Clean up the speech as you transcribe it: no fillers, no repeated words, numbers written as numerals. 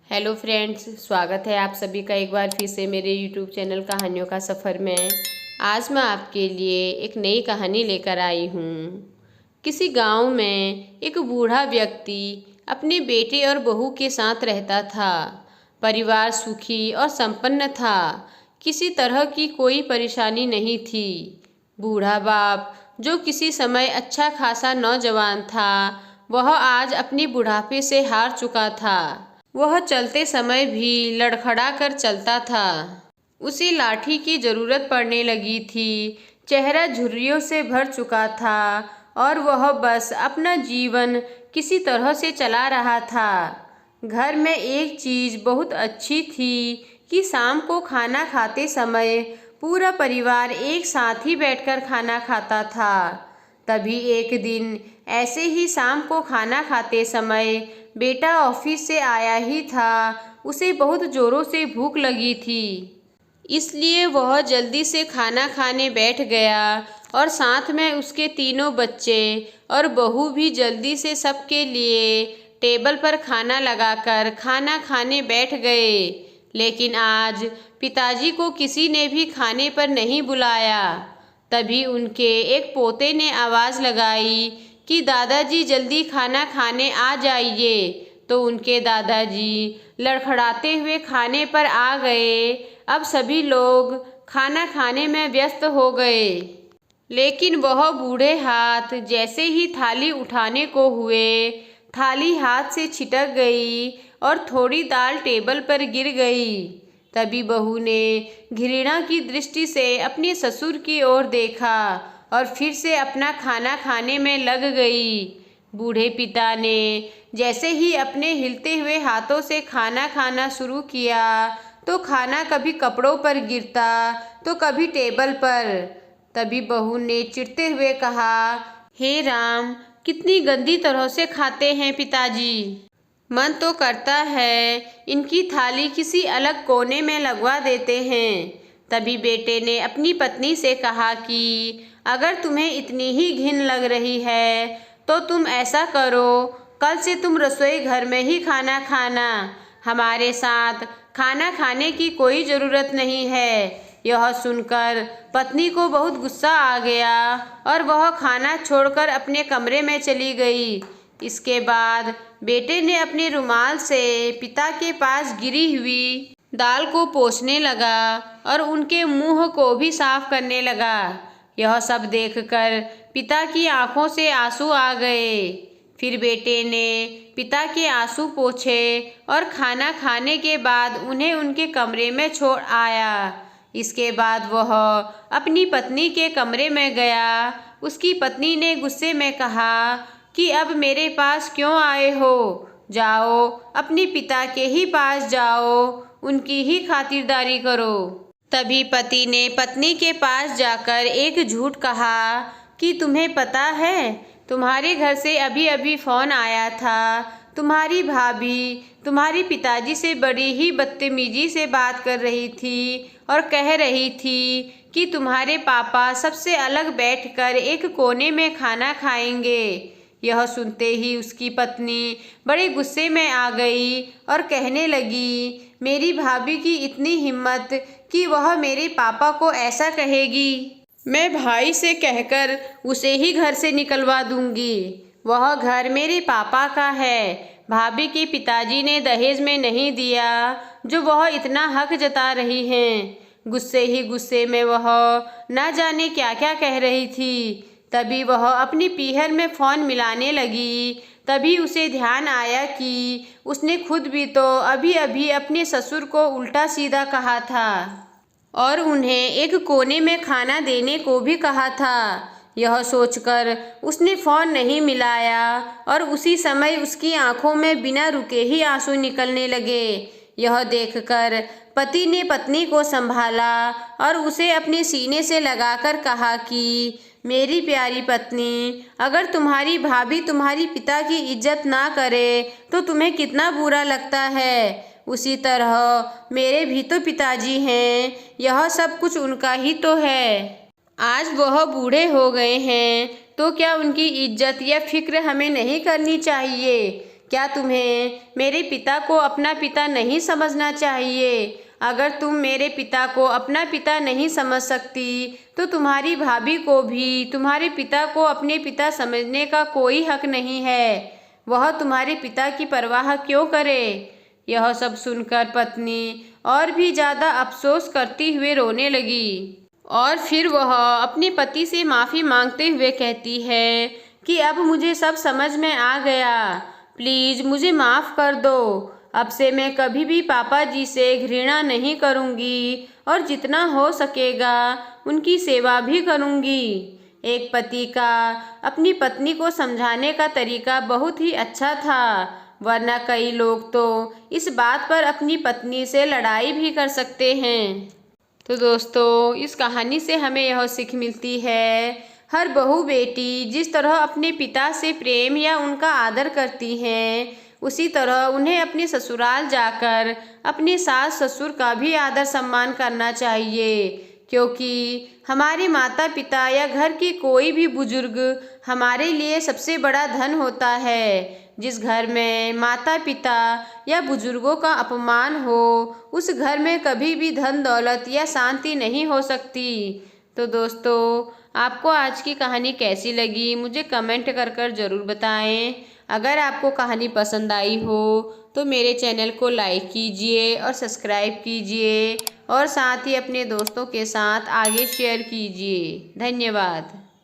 Hello friends, स्वागत है आप सभी का एक बार फिर से मेरे यूट्यूब चैनल कहानियों का सफ़र में। आज मैं आपके लिए एक नई कहानी लेकर आई हूँ। किसी गांव में एक बूढ़ा व्यक्ति अपने बेटे और बहू के साथ रहता था। परिवार सुखी और संपन्न था। किसी तरह की कोई परेशानी नहीं थी। बूढ़ा बाप, जो किसी समय अच्छा खासा नौजवान था, वह आज अपनी बुढ़ापे से हार चुका था। वह चलते समय भी लड़खड़ा कर चलता था। उसे लाठी की जरूरत पड़ने लगी थी। चेहरा झुर्रियों से भर चुका था और वह बस अपना जीवन किसी तरह से चला रहा था। घर में एक चीज बहुत अच्छी थी कि शाम को खाना खाते समय पूरा परिवार एक साथ ही बैठकर खाना खाता था। तभी एक दिन ऐसे ही शाम को खाना खाते समय बेटा ऑफिस से आया ही था। उसे बहुत जोरों से भूख लगी थी, इसलिए वह जल्दी से खाना खाने बैठ गया और साथ में उसके तीनों बच्चे और बहू भी जल्दी से सबके लिए टेबल पर खाना लगाकर खाना खाने बैठ गए। लेकिन आज पिताजी को किसी ने भी खाने पर नहीं बुलाया। तभी उनके एक पोते ने आवाज़ लगाई कि दादाजी जल्दी खाना खाने आ जाइए। तो उनके दादाजी लड़खड़ाते हुए खाने पर आ गए। अब सभी लोग खाना खाने में व्यस्त हो गए, लेकिन वह बूढ़े हाथ जैसे ही थाली उठाने को हुए, थाली हाथ से छिटक गई और थोड़ी दाल टेबल पर गिर गई। तभी बहू ने घृणा की दृष्टि से अपने ससुर की ओर देखा और फिर से अपना खाना खाने में लग गई। बूढ़े पिता ने जैसे ही अपने हिलते हुए हाथों से खाना खाना शुरू किया, तो खाना कभी कपड़ों पर गिरता तो कभी टेबल पर। तभी बहू ने चिढ़ते हुए कहा, हे राम, कितनी गंदी तरह से खाते हैं पिताजी। मन तो करता है इनकी थाली किसी अलग कोने में लगवा देते हैं। तभी बेटे ने अपनी पत्नी से कहा कि अगर तुम्हें इतनी ही घिन लग रही है तो तुम ऐसा करो, कल से तुम रसोई घर में ही खाना खाना। हमारे साथ खाना खाने की कोई ज़रूरत नहीं है। यह सुनकर पत्नी को बहुत गुस्सा आ गया और वह खाना छोड़कर अपने कमरे में चली गई। इसके बाद बेटे ने अपने रुमाल से पिता के पास गिरी हुई दाल को पोंछने लगा और उनके मुंह को भी साफ करने लगा। यह सब देखकर पिता की आंखों से आंसू आ गए। फिर बेटे ने पिता के आंसू पोंछे और खाना खाने के बाद उन्हें उनके कमरे में छोड़ आया। इसके बाद वह अपनी पत्नी के कमरे में गया। उसकी पत्नी ने गुस्से में कहा कि अब मेरे पास क्यों आए हो? जाओ, अपने पिता के ही पास जाओ, उनकी ही खातिरदारी करो। तभी पति ने पत्नी के पास जाकर एक झूठ कहा कि तुम्हें पता है, तुम्हारे घर से अभी अभी फ़ोन आया था। तुम्हारी भाभी तुम्हारे पिताजी से बड़ी ही बदतमीजी से बात कर रही थी और कह रही थी कि तुम्हारे पापा सबसे अलग बैठकर एक कोने में खाना खाएंगे। यह सुनते ही उसकी पत्नी बड़े गुस्से में आ गई और कहने लगी, मेरी भाभी की इतनी हिम्मत कि वह मेरे पापा को ऐसा कहेगी। मैं भाई से कहकर उसे ही घर से निकलवा दूंगी। वह घर मेरे पापा का है। भाभी के पिताजी ने दहेज में नहीं दिया जो वह इतना हक जता रही हैं। गुस्से ही गुस्से में वह न जाने क्या क्या कह रही थी। तभी वह अपनी पीहर में फ़ोन मिलाने लगी। तभी उसे ध्यान आया कि उसने खुद भी तो अभी अभी अपने ससुर को उल्टा सीधा कहा था और उन्हें एक कोने में खाना देने को भी कहा था। यह सोचकर उसने फ़ोन नहीं मिलाया और उसी समय उसकी आंखों में बिना रुके ही आंसू निकलने लगे। यह देखकर पति ने पत्नी को संभाला और उसे अपने सीने से लगाकर कहा कि मेरी प्यारी पत्नी, अगर तुम्हारी भाभी तुम्हारी पिता की इज्जत ना करे तो तुम्हें कितना बुरा लगता है। उसी तरह मेरे भी तो पिताजी हैं। यह सब कुछ उनका ही तो है। आज वह बूढ़े हो गए हैं तो क्या उनकी इज्जत या फिक्र हमें नहीं करनी चाहिए? क्या तुम्हें मेरे पिता को अपना पिता नहीं समझना चाहिए? अगर तुम मेरे पिता को अपना पिता नहीं समझ सकती तो तुम्हारी भाभी को भी तुम्हारे पिता को अपने पिता समझने का कोई हक नहीं है। वह तुम्हारे पिता की परवाह क्यों करे? यह सब सुनकर पत्नी और भी ज़्यादा अफसोस करती हुए रोने लगी और फिर वह अपने पति से माफ़ी मांगते हुए कहती है कि अब मुझे सब समझ में आ गया, प्लीज़ मुझे माफ़ कर दो। अब से मैं कभी भी पापा जी से घृणा नहीं करूँगी और जितना हो सकेगा उनकी सेवा भी करूँगी। एक पति का अपनी पत्नी को समझाने का तरीका बहुत ही अच्छा था, वरना कई लोग तो इस बात पर अपनी पत्नी से लड़ाई भी कर सकते हैं। तो दोस्तों, इस कहानी से हमें यह सीख मिलती है, हर बहू बेटी जिस तरह अपने पिता से प्रेम या उनका आदर करती हैं, उसी तरह उन्हें अपने ससुराल जाकर अपने सास ससुर का भी आदर सम्मान करना चाहिए, क्योंकि हमारे माता पिता या घर के कोई भी बुजुर्ग हमारे लिए सबसे बड़ा धन होता है। जिस घर में माता पिता या बुजुर्गों का अपमान हो, उस घर में कभी भी धन दौलत या शांति नहीं हो सकती। तो दोस्तों, आपको आज की कहानी कैसी लगी मुझे कमेंट कर ज़रूर बताएं। अगर आपको कहानी पसंद आई हो तो मेरे चैनल को लाइक कीजिए और सब्सक्राइब कीजिए और साथ ही अपने दोस्तों के साथ आगे शेयर कीजिए। धन्यवाद।